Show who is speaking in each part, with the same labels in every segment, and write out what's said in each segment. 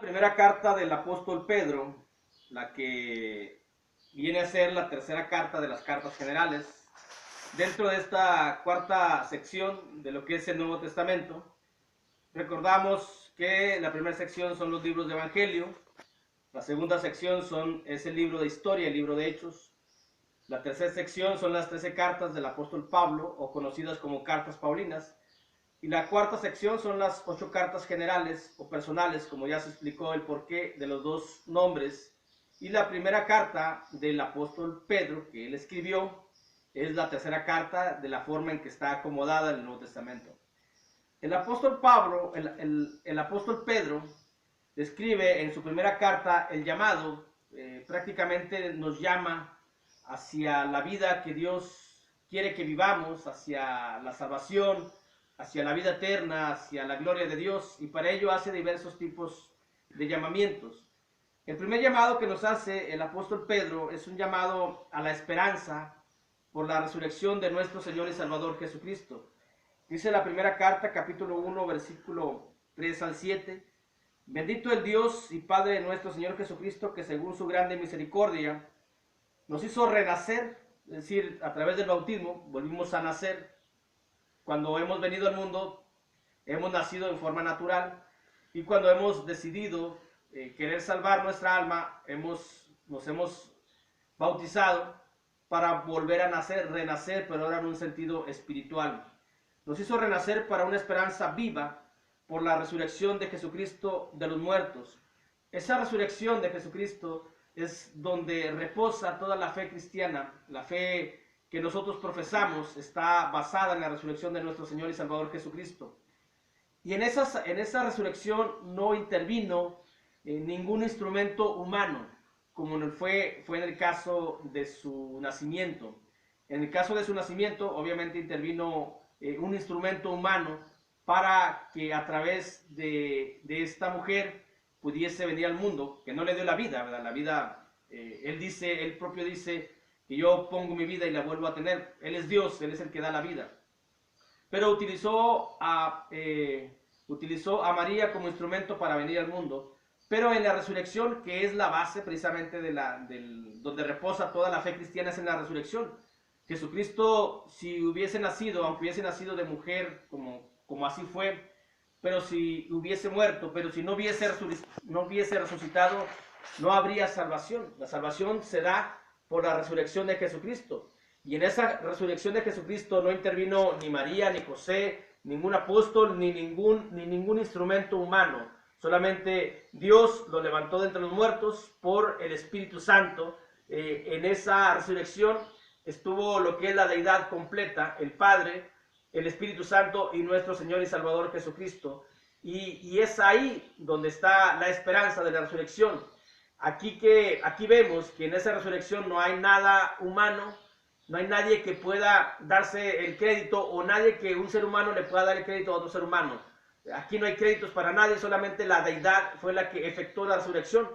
Speaker 1: primera carta del apóstol Pedro, la que viene a ser la tercera carta de las cartas generales, dentro de esta cuarta sección de lo que es el Nuevo Testamento. Recordamos que la primera sección son los libros de Evangelio, la segunda sección es el libro de historia, el libro de Hechos, la tercera sección son las 13 cartas del apóstol Pablo, o conocidas como cartas paulinas, y la cuarta sección son las 8 cartas generales o personales, como ya se explicó el porqué de los dos nombres. Y la primera carta del apóstol Pedro, que él escribió, es la tercera carta de la forma en que está acomodada en el Nuevo Testamento. El apóstol Pablo, el apóstol Pedro, describe en su primera carta el llamado, prácticamente nos llama hacia la vida que Dios quiere que vivamos, hacia la salvación, hacia la vida eterna, hacia la gloria de Dios, y para ello hace diversos tipos de llamamientos. El primer llamado que nos hace el apóstol Pedro es un llamado a la esperanza por la resurrección de nuestro Señor y Salvador Jesucristo. Dice la primera carta, capítulo 1, versículo 3 al 7, bendito el Dios y Padre de nuestro Señor Jesucristo, que según su grande misericordia nos hizo renacer, es decir, a través del bautismo volvimos a nacer. Cuando hemos venido al mundo, hemos nacido en forma natural, y cuando hemos decidido querer salvar nuestra alma, nos hemos bautizado para volver a nacer, renacer, pero ahora en un sentido espiritual. Nos hizo renacer para una esperanza viva por la resurrección de Jesucristo de los muertos. Esa resurrección de Jesucristo es donde reposa toda la fe cristiana. La fe que nosotros profesamos está basada en la resurrección de nuestro Señor y Salvador Jesucristo. Y en esa resurrección no intervino ningún instrumento humano, como fue en el caso de su nacimiento. En el caso de su nacimiento, obviamente intervino un instrumento humano para que a través de esta mujer pudiese venir al mundo, que no le dio la vida, ¿verdad? La vida, él propio dice que yo pongo mi vida y la vuelvo a tener. Él es Dios, Él es el que da la vida. Pero utilizó a María como instrumento para venir al mundo. Pero en la resurrección, que es la base precisamente donde reposa toda la fe cristiana, es en la resurrección. Jesucristo, si hubiese nacido, aunque hubiese nacido de mujer, como así fue, pero si hubiese muerto, pero si no hubiese resucitado, no habría salvación. La salvación se da por la resurrección de Jesucristo. Y en esa resurrección de Jesucristo no intervino ni María, ni José, ningún apóstol, ni ningún instrumento humano. Solamente Dios lo levantó de entre los muertos por el Espíritu Santo. En esa resurrección estuvo lo que es la deidad completa, el Padre, el Espíritu Santo y nuestro Señor y Salvador Jesucristo. Y es ahí donde está la esperanza de la resurrección. Aquí vemos que en esa resurrección no hay nada humano, no hay nadie que pueda darse el crédito, o nadie que un ser humano le pueda dar el crédito a otro ser humano. Aquí no hay créditos para nadie, solamente la deidad fue la que efectuó la resurrección.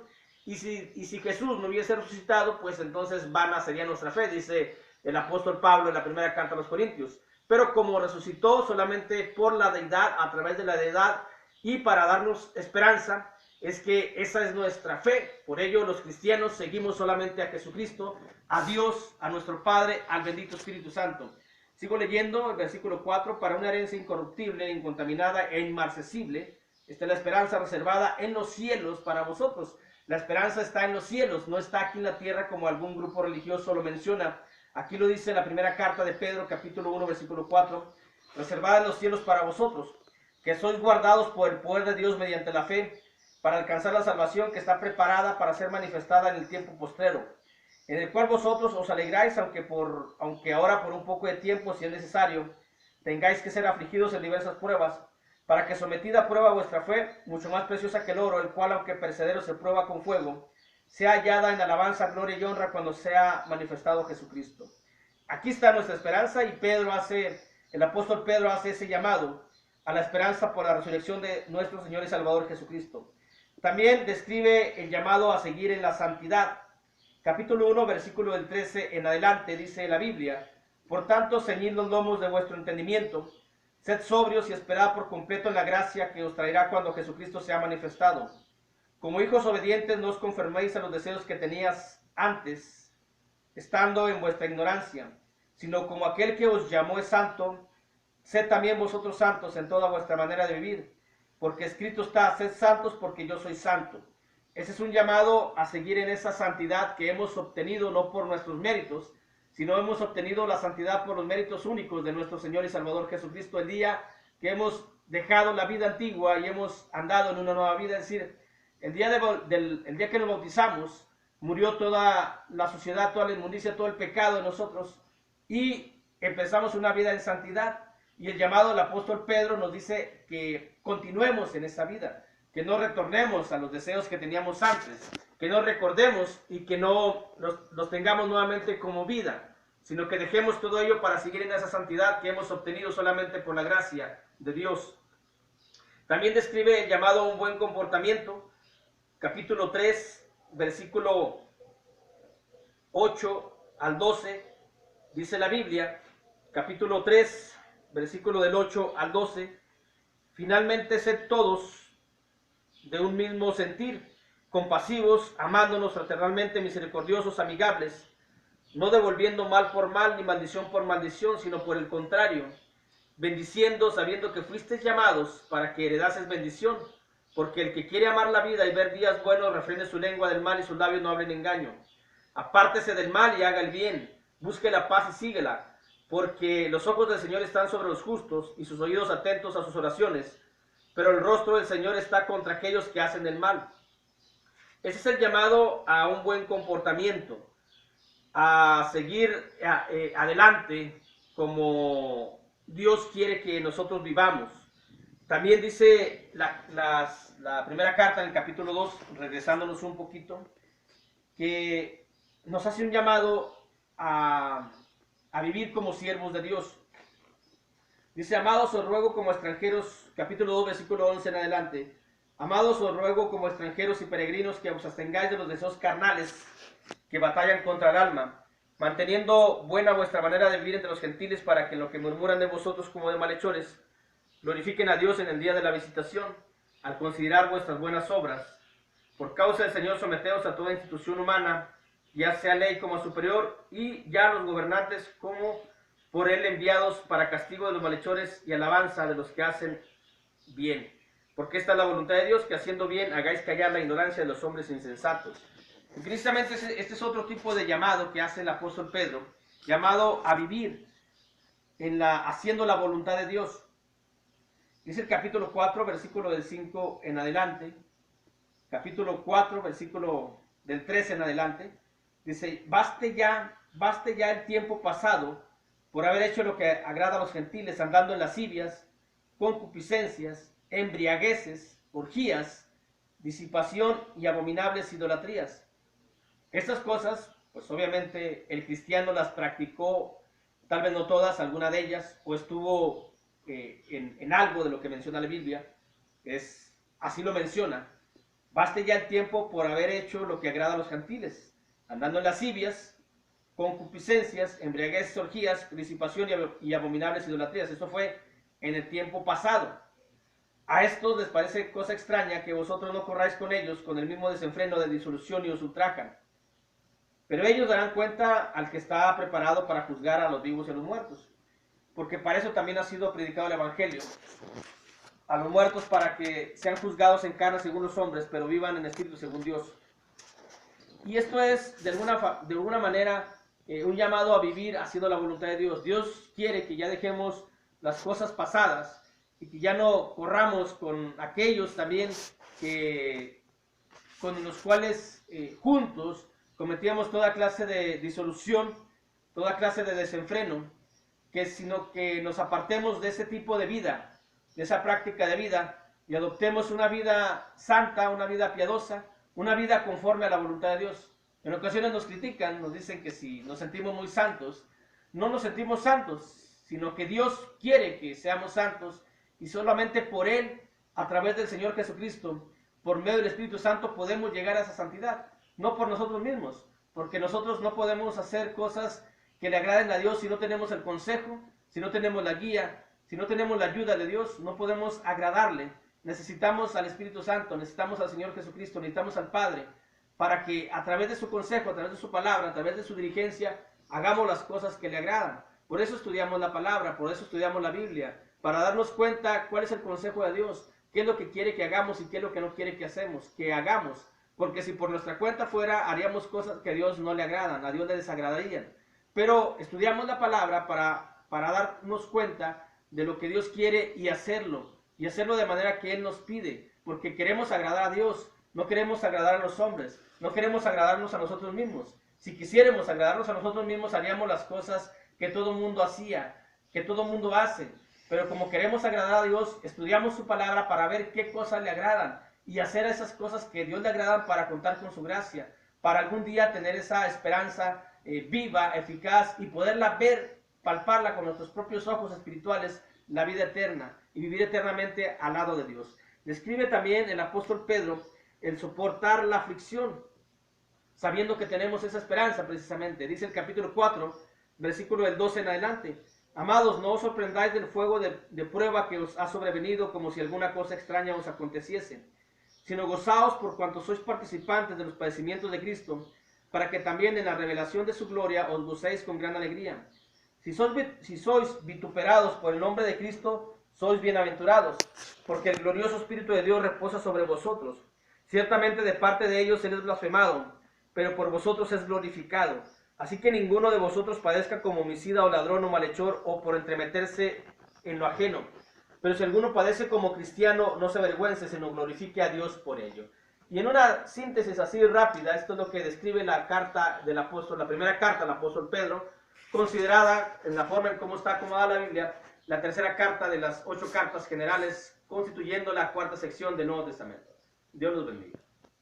Speaker 1: Y si Jesús no hubiese resucitado, pues entonces vana sería nuestra fe, dice el apóstol Pablo en la primera carta a los Corintios. Pero como resucitó solamente por la deidad, a través de la deidad, y para darnos esperanza, es que esa es nuestra fe. Por ello los cristianos seguimos solamente a Jesucristo, a Dios, a nuestro Padre, al bendito Espíritu Santo. Sigo leyendo el versículo 4, para una herencia incorruptible, incontaminada e inmarcesible, está la esperanza reservada en los cielos para vosotros. La esperanza está en los cielos, no está aquí en la tierra como algún grupo religioso lo menciona. Aquí lo dice la primera carta de Pedro, capítulo 1, versículo 4, reservada en los cielos para vosotros, que sois guardados por el poder de Dios mediante la fe, para alcanzar la salvación que está preparada para ser manifestada en el tiempo postrero, en el cual vosotros os alegráis, aunque ahora por un poco de tiempo, si es necesario, tengáis que ser afligidos en diversas pruebas, para que sometida a prueba vuestra fe, mucho más preciosa que el oro, el cual aunque perecedero se prueba con fuego, sea hallada en alabanza, gloria y honra cuando sea manifestado Jesucristo. Aquí está nuestra esperanza, y el apóstol Pedro hace ese llamado a la esperanza por la resurrección de nuestro Señor y Salvador Jesucristo. También describe el llamado a seguir en la santidad. Capítulo 1, versículo del 13 en adelante, dice la Biblia: por tanto, ceñid los lomos de vuestro entendimiento, sed sobrios y esperad por completo en la gracia que os traerá cuando Jesucristo sea manifestado. Como hijos obedientes, no os conforméis a los deseos que tenías antes, estando en vuestra ignorancia, sino como aquel que os llamó es santo, sed también vosotros santos en toda vuestra manera de vivir, porque escrito está, sed santos porque yo soy santo. Ese es un llamado a seguir en esa santidad que hemos obtenido no por nuestros méritos, sino hemos obtenido la santidad por los méritos únicos de nuestro Señor y Salvador Jesucristo. El día que hemos dejado la vida antigua y hemos andado en una nueva vida, es decir, el día que nos bautizamos, murió toda la suciedad, toda la inmundicia, todo el pecado de nosotros y empezamos una vida en santidad. Y el llamado del apóstol Pedro nos dice que continuemos en esa vida, que no retornemos a los deseos que teníamos antes, que no recordemos y que no los tengamos nuevamente como vida, sino que dejemos todo ello para seguir en esa santidad que hemos obtenido solamente por la gracia de Dios. También describe el llamado a un buen comportamiento, capítulo 3, versículo 8 al 12, dice la Biblia, capítulo 3, versículo del 8 al 12, finalmente sed todos de un mismo sentir, compasivos, amándonos fraternalmente, misericordiosos, amigables, no devolviendo mal por mal ni maldición por maldición, sino por el contrario, bendiciendo, sabiendo que fuisteis llamados para que heredases bendición, porque el que quiere amar la vida y ver días buenos, refrene su lengua del mal y sus labios no hablen engaño. Apártese del mal y haga el bien, busque la paz y síguela, porque los ojos del Señor están sobre los justos y sus oídos atentos a sus oraciones, pero el rostro del Señor está contra aquellos que hacen el mal. Ese es el llamado a un buen comportamiento, a seguir adelante como Dios quiere que nosotros vivamos. También dice la primera carta en el capítulo 2, regresándonos un poquito, que nos hace un llamado a vivir como siervos de Dios. Dice, amados, os ruego como extranjeros, capítulo 2, versículo 11 en adelante, amados, os ruego como extranjeros y peregrinos que os abstengáis de los deseos carnales que batallan contra el alma, manteniendo buena vuestra manera de vivir entre los gentiles, para que en lo que murmuran de vosotros como de malhechores, glorifiquen a Dios en el día de la visitación, al considerar vuestras buenas obras. Por causa del Señor, someteos a toda institución humana, ya sea ley como superior, y ya los gobernantes como por él enviados para castigo de los malhechores y alabanza de los que hacen bien. Porque esta es la voluntad de Dios, que haciendo bien hagáis callar la ignorancia de los hombres insensatos. Y precisamente este es otro tipo de llamado que hace el apóstol Pedro, llamado a vivir haciendo la voluntad de Dios. Dice el capítulo 4, versículo del 5 en adelante, capítulo 4, versículo del 13 en adelante, dice, baste ya el tiempo pasado por haber hecho lo que agrada a los gentiles, andando en lascivias, concupiscencias, embriagueces, orgías, disipación y abominables idolatrías. Estas cosas, pues obviamente el cristiano las practicó, tal vez no todas, alguna de ellas, o estuvo en algo de lo que menciona la Biblia, así lo menciona. Baste ya el tiempo por haber hecho lo que agrada a los gentiles, andando en lascivias, concupiscencias, embriagueces, orgías, disipación y abominables idolatrías. Esto fue en el tiempo pasado. A estos les parece cosa extraña que vosotros no corráis con ellos con el mismo desenfreno de disolución y os ultrajan. Pero ellos darán cuenta al que está preparado para juzgar a los vivos y a los muertos. Porque para eso también ha sido predicado el Evangelio. A los muertos para que sean juzgados en carne según los hombres, pero vivan en espíritu según Dios. Y esto es de alguna manera un llamado a vivir haciendo la voluntad de Dios. Dios quiere que ya dejemos las cosas pasadas y que ya no corramos con aquellos también con los cuales juntos cometíamos toda clase de disolución, toda clase de desenfreno, sino que nos apartemos de ese tipo de vida, de esa práctica de vida, y adoptemos una vida santa, una vida piadosa, una vida conforme a la voluntad de Dios. En ocasiones nos critican, nos dicen que si nos sentimos muy santos, no nos sentimos santos, sino que Dios quiere que seamos santos, y solamente por Él, a través del Señor Jesucristo, por medio del Espíritu Santo, podemos llegar a esa santidad, no por nosotros mismos, porque nosotros no podemos hacer cosas que le agraden a Dios si no tenemos el consejo, si no tenemos la guía, si no tenemos la ayuda de Dios, no podemos agradarle. necesitamos al Espíritu Santo, necesitamos al Señor Jesucristo, necesitamos al Padre, para que a través de su consejo, a través de su palabra, a través de su dirigencia, hagamos las cosas que le agradan. Por eso estudiamos la palabra, por eso estudiamos la Biblia, para darnos cuenta cuál es el consejo de Dios, qué es lo que quiere que hagamos y qué es lo que no quiere que hagamos. Porque si por nuestra cuenta fuera, haríamos cosas que a Dios no le agradan, a Dios le desagradarían. Pero estudiamos la palabra para darnos cuenta de lo que Dios quiere y hacerlo de manera que Él nos pide, porque queremos agradar a Dios, no queremos agradar a los hombres, no queremos agradarnos a nosotros mismos. Si quisiéramos agradarnos a nosotros mismos, haríamos las cosas que todo mundo hacía, que todo mundo hace. Pero como queremos agradar a Dios, estudiamos su palabra para ver qué cosas le agradan y hacer esas cosas que a Dios le agradan para contar con su gracia, para algún día tener esa esperanza viva, eficaz y poderla ver, palparla con nuestros propios ojos espirituales, la vida eterna y vivir eternamente al lado de Dios. Describe también el apóstol Pedro el soportar la aflicción, sabiendo que tenemos esa esperanza precisamente. Dice el capítulo 4, versículo del 12 en adelante: amados, no os sorprendáis del fuego de prueba que os ha sobrevenido como si alguna cosa extraña os aconteciese, sino gozaos por cuanto sois participantes de los padecimientos de Cristo, para que también en la revelación de su gloria os gocéis con gran alegría. Si sois vituperados por el nombre de Cristo, sois bienaventurados, porque el glorioso Espíritu de Dios reposa sobre vosotros. Ciertamente de parte de ellos Él es blasfemado, pero por vosotros es glorificado. Así que ninguno de vosotros padezca como homicida o ladrón o malhechor o por entremeterse en lo ajeno. Pero si alguno padece como cristiano, no se avergüence, sino glorifique a Dios por ello. Y en una síntesis así rápida, esto es lo que describe la carta del apóstol, la primera carta del apóstol Pedro, considerada en la forma en cómo está acomodada la Biblia, la tercera carta de las 8 cartas generales, constituyendo la cuarta sección del Nuevo Testamento. Dios los bendiga.